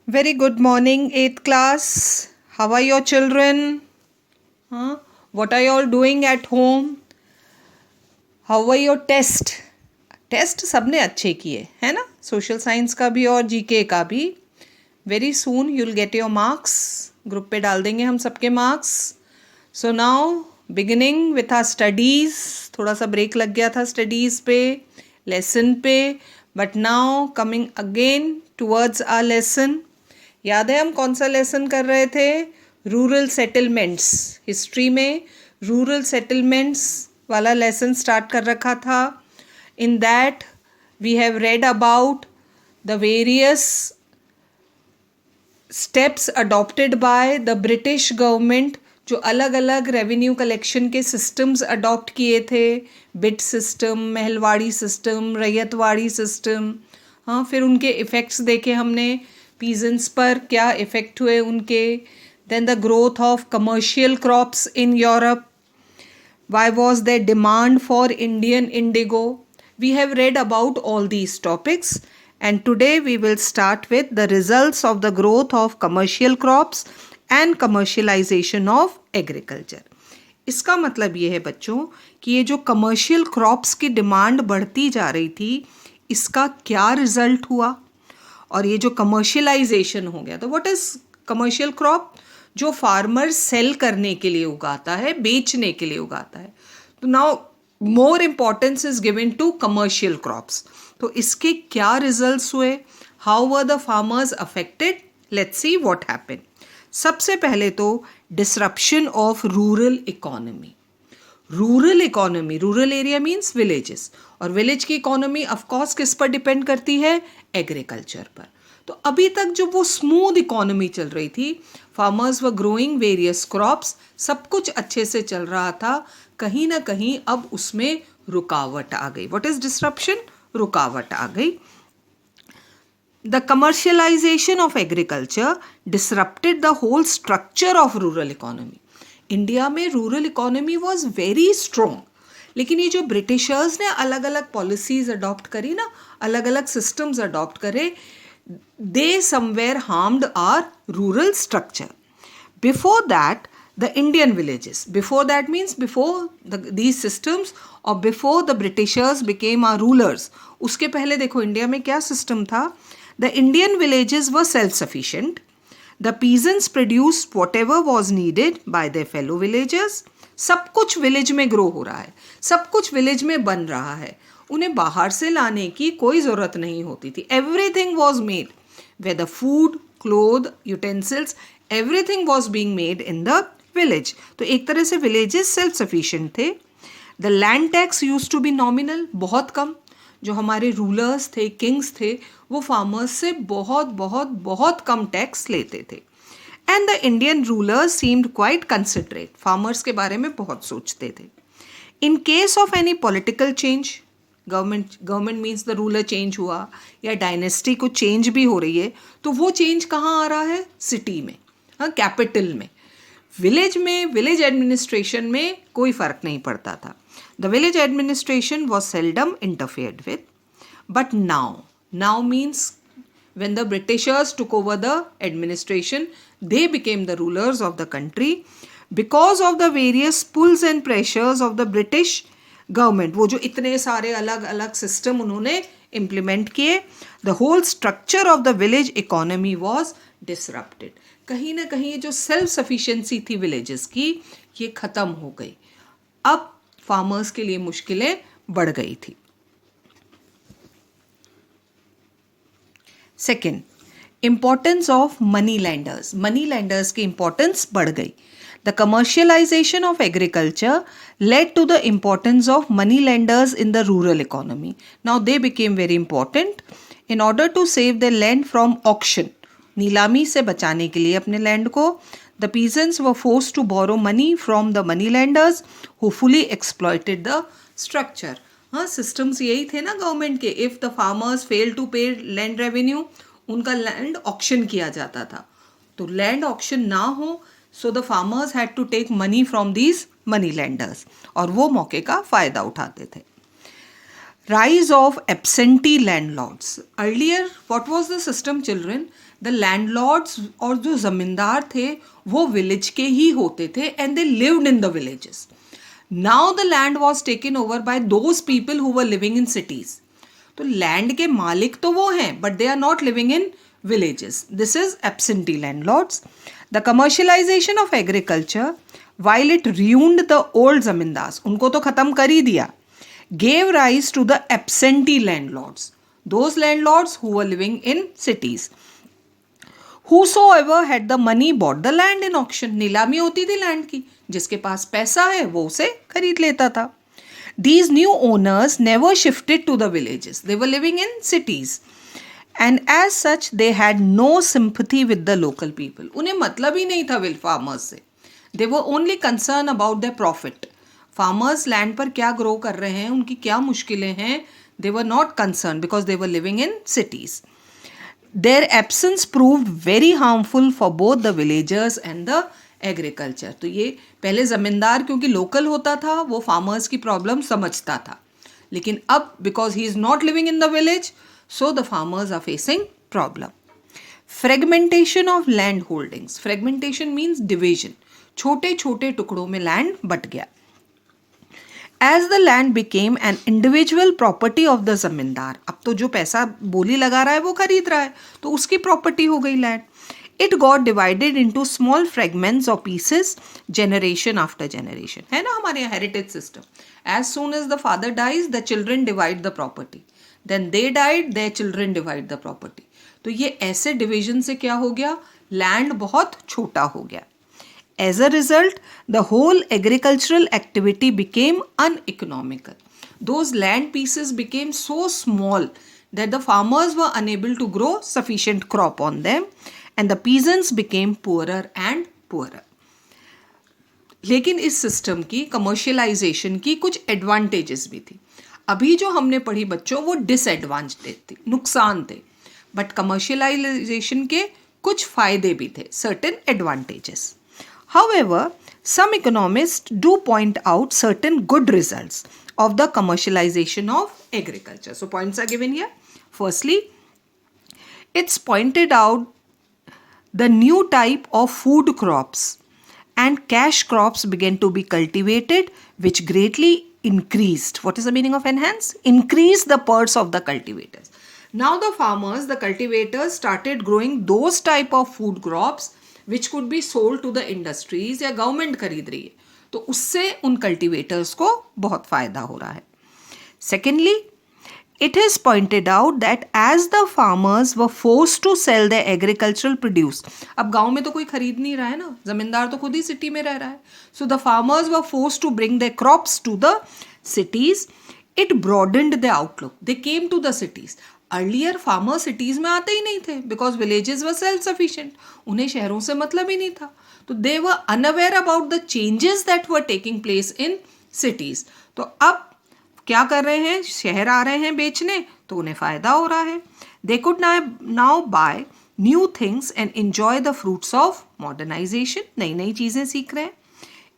Very good morning, 8th class. How are your children? Huh? What are you all doing at home? How were your test? Test सबने अच्छे किए है ना, social science का भी और जीके का भी. Very soon you will get your marks. Group पे डाल देंगे हम सबके marks. So now beginning with our studies. थोड़ा सा ब्रेक लग गया था स्टडीज़ पे, लेसन पे, but now coming again towards our lesson. याद है हम कौन सा लेसन कर रहे थे? Rural settlements. हिस्ट्री में रूरल सेटलमेंट्स वाला लेसन स्टार्ट कर रखा था. In that we have read about the various steps adopted by the British government, जो अलग अलग रेवेन्यू कलेक्शन के सिस्टम्स अडॉप्ट किए थे. Bit system, Mahalwari system, ryotwari system. हाँ, फिर उनके इफ़ेक्ट्स देखे हमने. पीजेंट्स पर क्या इफ़ेक्ट हुए उनके. Then the growth of commercial crops in Europe. Why was there demand for Indian indigo? We have read about all these topics, and today we will start with the results of the growth of commercial crops and commercialization of agriculture. इसका मतलब ये है बच्चों कि ये जो commercial crops की demand बढ़ती जा रही थी, इसका क्या रिजल्ट हुआ और ये जो कमर्शियलाइजेशन हो गया. तो व्हाट इज़ कमर्शियल क्रॉप? जो फार्मर सेल करने के लिए उगाता है, बेचने के लिए उगाता है. तो now more importance is given to commercial crops. तो इसके क्या रिजल्ट्स हुए? How were the farmers affected? Let's see what happened. सबसे पहले तो disruption of rural economy. Rural economy, rural area means villages, और विलेज की इकोनॉमी ऑफकोर्स किस पर डिपेंड करती है? एग्रीकल्चर पर. तो अभी तक जो वो स्मूथ इकोनॉमी चल रही थी, farmers were growing various crops, सब कुछ अच्छे से चल रहा था, कहीं ना कहीं अब उसमें रुकावट आ गई. What is disruption? रुकावट आ गई. The commercialization of agriculture disrupted the whole structure of rural economy. India में rural economy was very strong, लेकिन ये जो ब्रिटिशर्स ने अलग अलग पॉलिसीज अडॉप्ट करी ना, अलग अलग सिस्टम्स अडॉप्ट करे, they somewhere harmed our rural structure. Before that, the Indian villages, before that means before these systems or before the Britishers became our rulers, उसके पहले देखो इंडिया में क्या सिस्टम था. The Indian villages were self-sufficient. The peasants produced whatever was needed by their fellow villagers. सब कुछ village में grow हो रहा है, सब कुछ विलेज में बन रहा है, उन्हें बाहर से लाने की कोई ज़रूरत नहीं होती थी. Everything was made, whether food, cloth, utensils, everything was being made in the village. तो एक तरह से villages self sufficient थे. The land tax used to be nominal, बहुत कम. जो हमारे रूलर्स थे, किंग्स थे, वो फार्मर्स से बहुत बहुत बहुत कम टैक्स लेते थे. And the Indian rulers seemed quite considerate, farmers के बारे में बहुत सोचते थे. In case of any political change, government means the ruler change हुआ या डायनेस्टी को चेंज भी हो रही है, तो वो चेंज कहाँ आ रहा है? सिटी में, हाँ, कैपिटल में. विलेज में, विलेज एडमिनिस्ट्रेशन में कोई फ़र्क नहीं पड़ता था. The village administration was seldom interfered with. But now means when the Britishers took over the administration, they became the rulers of the country. Because of the various pulls and pressures of the British government, वो जो इतने सारे अलग अलग system उन्होंने implement किए, the whole structure of the village economy was disrupted. कहीं ना कहीं ये जो सेल्फ सफिशिएंसी थी विलेजेस की, ये ख़त्म हो गई. अब फार्मर्स के लिए मुश्किलें बढ़ गई थी. Second, importance of money landers. Money landers की इम्पोर्टेंस बढ़ गई. The commercialization of agriculture led to the importance of money lenders in the rural economy. Now they became very important. In order to save their land from auction, नीलामी से बचाने के लिए अपने land को, the peasants were forced to borrow money from the money lenders who fully exploited the structure. हाँ, systems यही थे ना गवर्नमेंट के. If the farmers fail to pay land revenue, उनका लैंड ऑक्शन किया जाता था. तो लैंड ऑक्शन ना हो, so the farmers had to take money from these money lenders, और वो मौके का फ़ायदा उठाते थे. Rise of absentee landlords. Earlier, what was the system, children? The landlords और जो जमींदार थे वो विलेज के ही होते थे and they lived in the villages. Now the land was taken over by those people who were living in cities. तो land के मालिक तो वो हैं but they are not living in villages. This is absentee landlords. The commercialization of agriculture, while it ruined the old zamindars, उनको तो खत्म कर ही दिया, gave rise to the absentee landlords, those landlords who were living in cities. Whosoever had the money bought the land in auction. नीलामी होती थी land की, जिसके पास पैसा है वो उसे खरीद लेता था. These new owners never shifted to the villages. They were living in cities. And as such, they had no sympathy with the local people. उन्हें मतलब ही नहीं था farmers से. They were only concerned about their profit. Farmers land पर क्या grow कर रहे हैं, उनकी क्या मुश्किलें हैं, they were not concerned because they were living in cities. Their absence proved very harmful for both the villagers and the agriculture. तो ये पहले ज़मींदार क्योंकि लोकल होता था वो फार्मर्स की प्रॉब्लम समझता था, लेकिन अब because he is not living in the village, so the farmers are facing problem. Fragmentation of land holdings. Fragmentation means division. छोटे छोटे टुकड़ों में लैंड बट गया. As the land became an individual property of the जमींदार, अब तो जो पैसा बोली लगा रहा है वो खरीद रहा है, तो उसकी प्रॉपर्टी हो गई land. It got divided into small fragments or pieces generation after generation. है ना हमारे यहाँ heritage system. As soon as the father dies, the children divide the property. Then they died, their children divide the property. तो ये ऐसे division से क्या हो गया, लैंड बहुत छोटा हो गया. As a result, the whole agricultural activity became uneconomical. Those land pieces became so small that the farmers were unable to grow sufficient crop on them, and the peasants became poorer and poorer. लेकिन इस system की commercialisation की कुछ advantages भी थी. अभी जो हमने पढ़ी बच्चों वो डिसएडवांटेज थे, नुकसान थे, बट कमर्शियलाइजेशन के कुछ फायदे भी थे, certain advantages. However, some economists do point out certain good results of the commercialization of agriculture. So points are given here. Firstly, it's pointed out the new type of food crops and cash crops began to be cultivated, which greatly increased. What is the meaning of enhance? Increase the purse of the cultivators. Now the farmers, the cultivators started growing those type of food crops which could be sold to the industries या government खरीद रही है, तो उससे उन cultivators को बहुत फायदा हो रहा है. Secondly, it is pointed out that as the farmers were forced to sell their agricultural produce, अब गांव में तो कोई खरीद नहीं रहा है ना, जमींदार तो खुद ही सिटी में रह रहा है, so the farmers were forced to bring their crops to the cities. It broadened their outlook. They came to the cities. Earlier farmer cities में आते ही नहीं थे because villages were self sufficient, उन्हें शहरों से मतलब ही नहीं था, तो they were unaware about the changes that were taking place in cities. तो अब क्या कर रहे हैं, शहर आ रहे हैं बेचने, तो उन्हें फ़ायदा हो रहा है. They could now buy new things and enjoy the fruits of modernisation. नई नई चीज़ें सीख रहे हैं.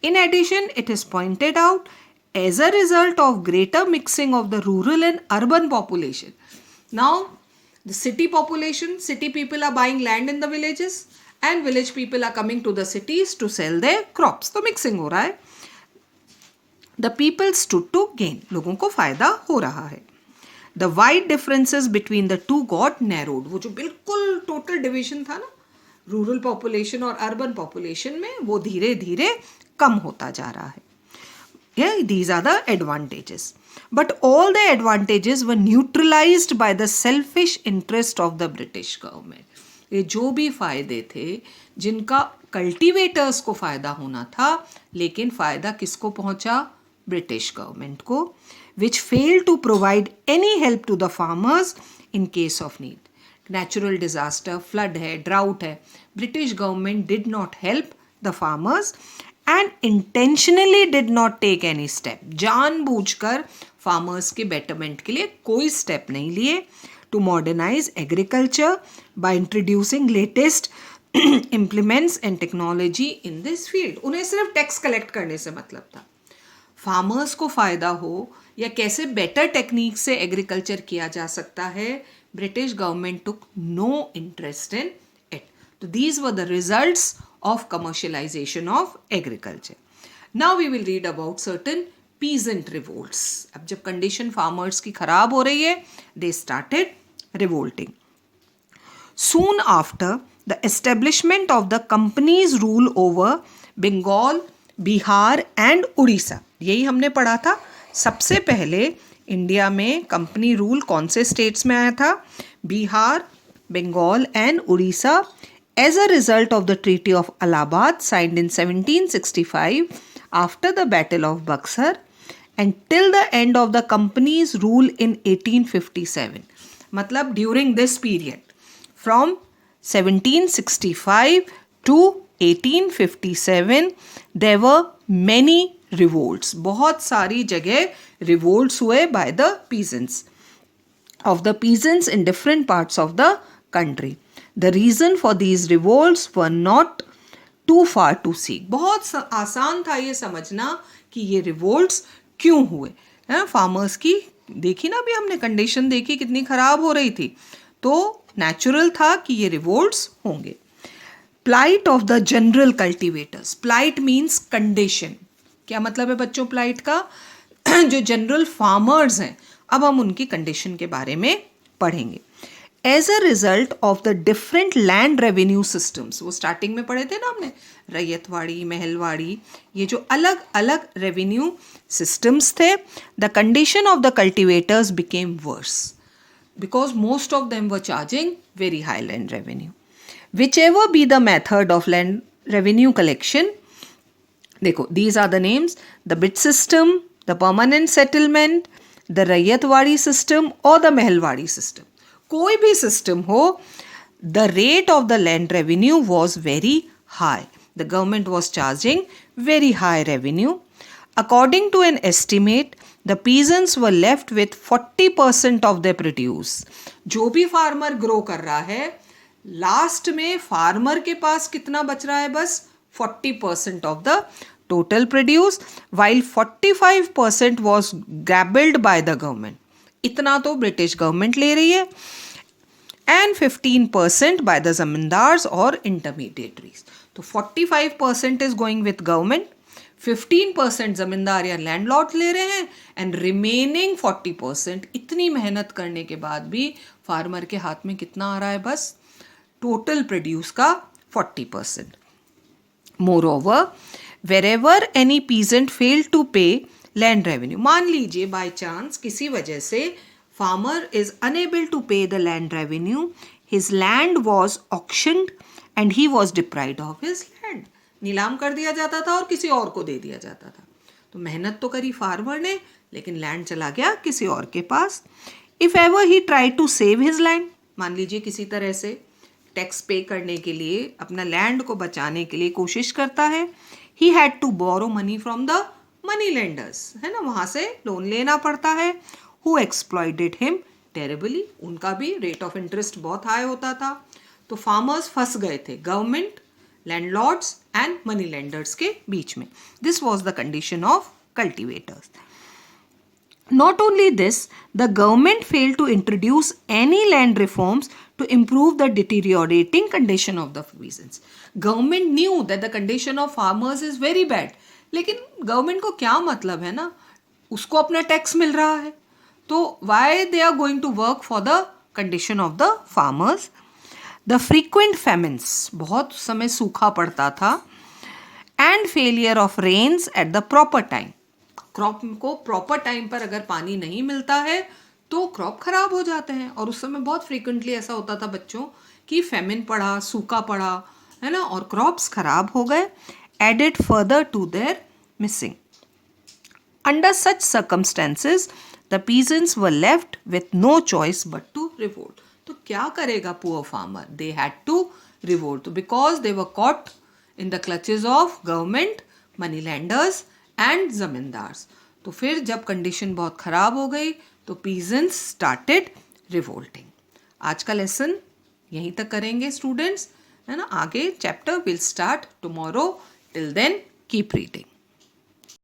In addition it is pointed out as a result of greater mixing of the rural and urban population. Now, the city population, city people are buying land in the villages and village people are coming to the cities to sell their crops. तो mixing हो रहा है. The people stood to gain. लोगों को फायदा हो रहा है. The wide differences between the two got narrowed. वो जो बिल्कुल total division था ना, rural population और urban population में, वो धीरे धीरे कम होता जा रहा है. Yeah, these are the advantages. But all the advantages were neutralized by the selfish interest of the British government. ये जो भी फायदे थे जिनका कल्टीवेटर्स को फायदा होना था, लेकिन फायदा किसको पहुंचा, ब्रिटिश गवर्नमेंट को, which failed to provide any help to the farmers in case of need. Natural disaster, flood है, drought है, British government did not help the farmers and intentionally did not take any step. जानबूझकर farmers के betterment के लिए कोई step नहीं लिए. To modernise agriculture by introducing latest implements and technology in this field. उन्हें सिर्फ टैक्स कलेक्ट करने से मतलब था. फार्मर्स को फ़ायदा हो या कैसे बेटर टेक्निक से एग्रीकल्चर किया जा सकता है, British government took no interest in it. तो these were the results of commercialisation of agriculture. Now we will read about certain peasant revolts. अब जब कंडीशन फार्मर्स की खराब हो रही है, they started revolting. Soon after the establishment of the company's rule over Bengal, Bihar and Orissa, यही हमने पढ़ा था. सबसे पहले इंडिया में कंपनी रूल कौन से स्टेट्स में आया था? Bihar, Bengal and Orissa, as a result of the treaty of Allahabad signed in 1765 after the battle of Buxar and till the end of the company's rule in 1857. मतलब during this period from 1765 to 1857 there were many revolts. बहुत सारी जगह revolts हुए by the peasants in different parts of the country. The reason for these revolts were not too far to seek. बहुत आसान था ये समझना कि ये revolts क्यों हुए. फार्मर्स की देखी ना, अभी हमने कंडीशन देखी कितनी खराब हो रही थी, तो नेचुरल था कि ये रिवोल्ट्स होंगे. Plight of the general cultivators. Plight means condition. क्या मतलब है बच्चों प्लाइट का? जो जनरल फार्मर्स हैं, अब हम उनकी कंडीशन के बारे में पढ़ेंगे. As a result of the different land revenue systems, वो स्टार्टिंग में पढ़े थे ना हमने, रैयतवाड़ी, महलवाड़ी, ये जो अलग अलग रेवेन्यू सिस्टम्स थे, the condition of the cultivators became worse because most of them were charging very high land revenue. Whichever be the method of land revenue collection, देखो, these are the names: the bit system, the permanent settlement, the ryotwari system or the Mahalwari system. कोई भी system हो, the rate of the land revenue was very high. The government was charging very high revenue. According to an estimate, the peasants were left with 40% of their produce. जो भी farmer grow कर रहा है, last में farmer के पास कितना बच रहा है? बस 40% of the total produce, while 45% was gabbled by the government. इतना तो ब्रिटिश गवर्नमेंट ले रही है, and 15% by the zamindars or intermediaries. तो 45% is going with government, 15% जमींदार या लैंडलॉर्ड ले रहे हैं, एंड रिमेनिंग 40%. इतनी मेहनत करने के बाद भी फार्मर के हाथ में कितना आ रहा है? बस टोटल प्रोड्यूस का 40%. Moreover, wherever any peasant fail to pay land revenue, मान लीजिए बाय चांस किसी वजह से farmer is unable to pay the land revenue, his land was auctioned and he was deprived of his land. नीलाम कर दिया जाता था और किसी और को दे दिया जाता था. तो मेहनत तो करी फार्मर ने, लेकिन लैंड चला गया किसी और के पास. If ever he try to save his land, मान लीजिए किसी तरह से टैक्स पे करने के लिए, अपना लैंड को बचाने के लिए कोशिश करता है, he had to borrow money from the money lenders, है ना, वहाँ से लोन लेना पड़ता है. हु एक्सप्लॉइटेड हिम टेरेबली, उनका भी रेट ऑफ इंटरेस्ट बहुत हाई होता था. तो फार्मर्स फंस गए थे government, landlords and money lenders के बीच में. This was the condition of cultivators. Not only this, the government failed to introduce any land reforms to improve the deteriorating condition of the peasants. Government knew that the condition of farmers is very bad. लेकिन government को क्या मतलब है ना, उसको अपना tax मिल रहा है, तो why they are going to work for the condition of the farmers? The frequent famines, बहुत समय सूखा पड़ता था, and failure of rains at the proper time. Crop को प्रॉपर टाइम पर अगर पानी नहीं मिलता है तो क्रॉप खराब हो जाते हैं. और उस समय बहुत फ्रीक्वेंटली ऐसा होता था बच्चों कि फेमिन पड़ा, सूखा पड़ा, है ना, और क्रॉप्स खराब हो गए. Added further to their missing. Under such circumstances the peasants were left with no choice but to revolt. तो क्या करेगा poor farmer? They had to revolt because they were caught in the clutches of government, money lenders and zamindars. तो फिर जब condition बहुत ख़राब हो गई तो पीजेंट्स स्टार्टेड रिवोल्टिंग. आज का लेसन यहीं तक करेंगे स्टूडेंट्स, है ना. आगे chapter will start tomorrow. Till then keep reading.